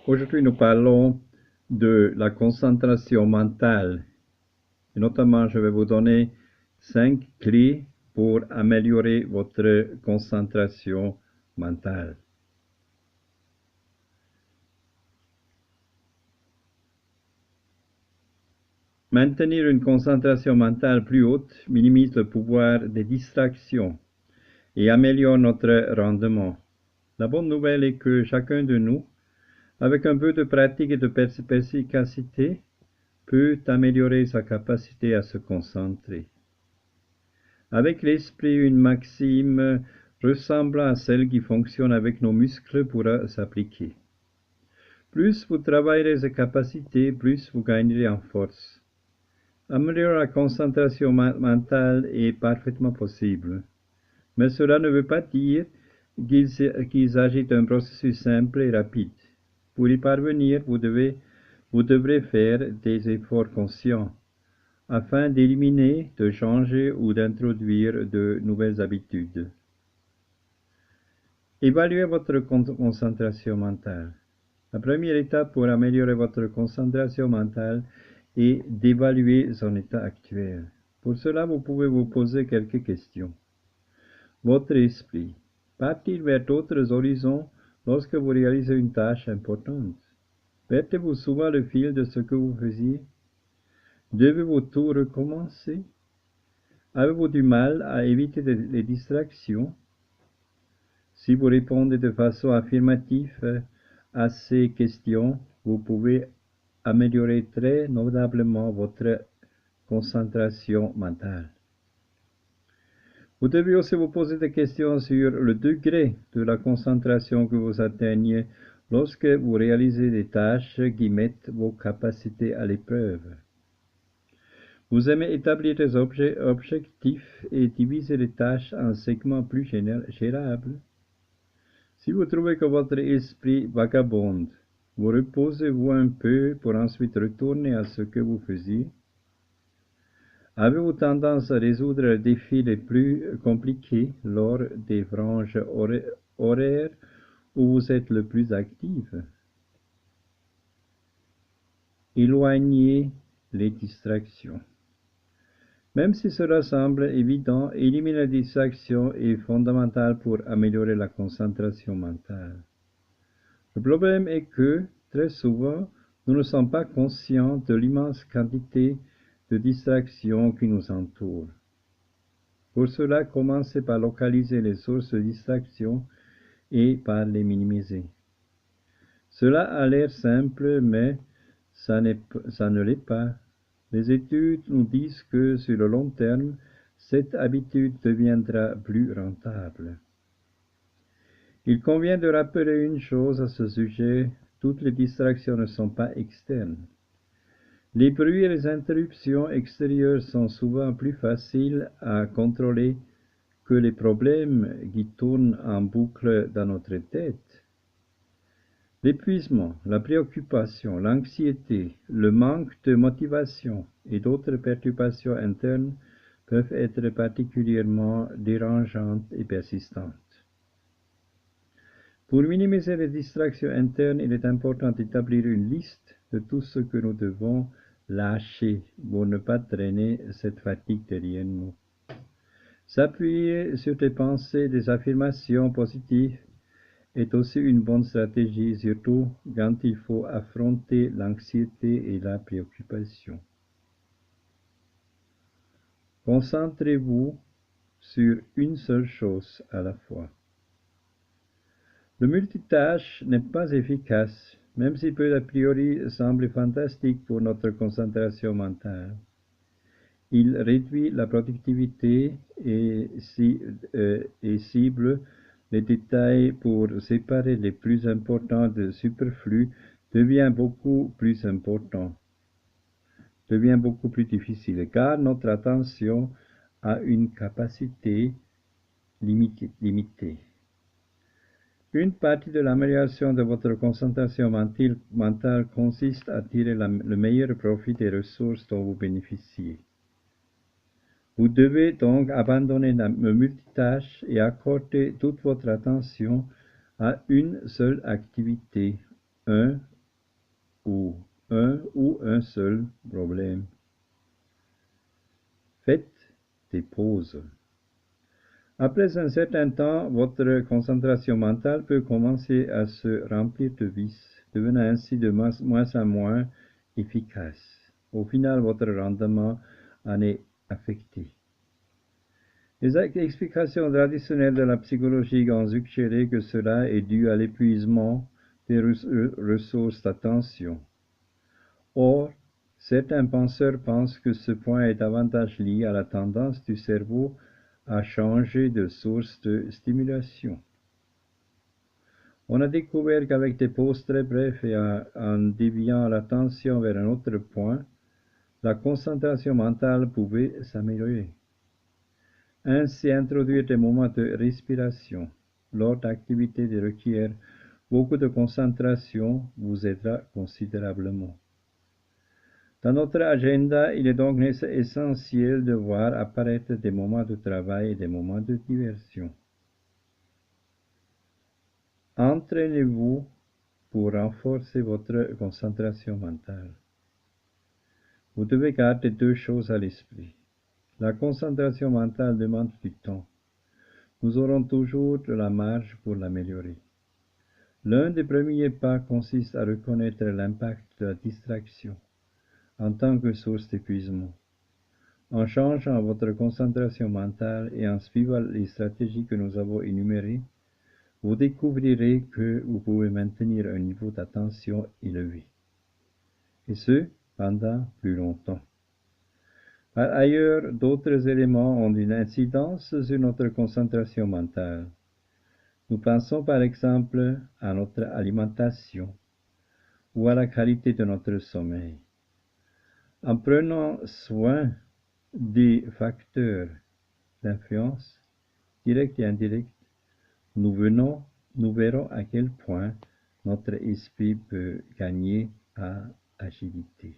Aujourd'hui, nous parlons de la concentration mentale. Et notamment, je vais vous donner 5 clés pour améliorer votre concentration mentale. Maintenir une concentration mentale plus haute minimise le pouvoir des distractions et améliore notre rendement. La bonne nouvelle est que chacun de nous, avec un peu de pratique et de perspicacité, peut améliorer sa capacité à se concentrer. Avec l'esprit, une maxime ressemblant à celle qui fonctionne avec nos muscles pourra s'appliquer. Plus vous travaillerez ces capacités, plus vous gagnerez en force. Améliorer la concentration mentale est parfaitement possible, mais cela ne veut pas dire qu'il s'agit d'un processus simple et rapide. Pour y parvenir, vous devrez faire des efforts conscients afin d'éliminer, de changer ou d'introduire de nouvelles habitudes. Évaluez votre concentration mentale. La première étape pour améliorer votre concentration mentale est d'évaluer son état actuel. Pour cela, vous pouvez vous poser quelques questions. Votre esprit part-il vers d'autres horizons lorsque vous réalisez une tâche importante? Perdez-vous souvent le fil de ce que vous faisiez? Devez-vous tout recommencer? Avez-vous du mal à éviter les distractions? Si vous répondez de façon affirmative à ces questions, vous pouvez améliorer très notablement votre concentration mentale. Vous devez aussi vous poser des questions sur le degré de la concentration que vous atteignez lorsque vous réalisez des tâches qui mettent vos capacités à l'épreuve. Vous aimez établir des objectifs et diviser les tâches en segments plus gérables. Si vous trouvez que votre esprit vagabonde, vous reposez-vous un peu pour ensuite retourner à ce que vous faisiez? Avez-vous tendance à résoudre les défis les plus compliqués lors des franges horaires où vous êtes le plus actif? Éloignez les distractions. Même si cela semble évident, éliminer la distraction est fondamental pour améliorer la concentration mentale. Le problème est que, très souvent, nous ne sommes pas conscients de l'immense quantité de distractions qui nous entourent. Pour cela, commencez par localiser les sources de distraction et par les minimiser. Cela a l'air simple, mais ça ne l'est pas. Les études nous disent que sur le long terme, cette habitude deviendra plus rentable. Il convient de rappeler une chose à ce sujet, toutes les distractions ne sont pas externes. Les bruits et les interruptions extérieures sont souvent plus faciles à contrôler que les problèmes qui tournent en boucle dans notre tête. L'épuisement, la préoccupation, l'anxiété, le manque de motivation et d'autres perturbations internes peuvent être particulièrement dérangeantes et persistantes. Pour minimiser les distractions internes, il est important d'établir une liste de tout ce que nous devons lâcher pour ne pas traîner cette fatigue derrière nous. S'appuyer sur des pensées, des affirmations positives est aussi une bonne stratégie, surtout quand il faut affronter l'anxiété et la préoccupation. Concentrez-vous sur une seule chose à la fois. Le multitâche n'est pas efficace, même s'il peut a priori sembler fantastique pour notre concentration mentale. Il réduit la productivité et cible les détails pour séparer les plus importants de superflus devient beaucoup plus difficile, car notre attention a une capacité limitée. Une partie de l'amélioration de votre concentration mentale consiste à tirer le meilleur profit des ressources dont vous bénéficiez. Vous devez donc abandonner le multitâche et accorder toute votre attention à une seule activité, un ou un seul problème. Faites des pauses. Après un certain temps, votre concentration mentale peut commencer à se remplir de vices, devenant ainsi de moins en moins efficace. Au final, votre rendement en est affecté. Les explications traditionnelles de la psychologie ont suggéré que cela est dû à l'épuisement des ressources d'attention. Or, certains penseurs pensent que ce point est davantage lié à la tendance du cerveau à changer de source de stimulation. On a découvert qu'avec des pauses très brèves et en déviant l'attention vers un autre point, la concentration mentale pouvait s'améliorer. Ainsi, introduire des moments de respiration lors d'activités qui requièrent beaucoup de concentration vous aidera considérablement. Dans notre agenda, il est donc essentiel de voir apparaître des moments de travail et des moments de diversion. Entraînez-vous pour renforcer votre concentration mentale. Vous devez garder deux choses à l'esprit. La concentration mentale demande du temps. Nous aurons toujours de la marge pour l'améliorer. L'un des premiers pas consiste à reconnaître l'impact de la distraction en tant que source d'épuisement. En changeant votre concentration mentale et en suivant les stratégies que nous avons énumérées, vous découvrirez que vous pouvez maintenir un niveau d'attention élevé, et ce, pendant plus longtemps. Par ailleurs, d'autres éléments ont une incidence sur notre concentration mentale. Nous pensons par exemple à notre alimentation ou à la qualité de notre sommeil. En prenant soin des facteurs d'influence, directs et indirects, nous verrons à quel point notre esprit peut gagner à agilité.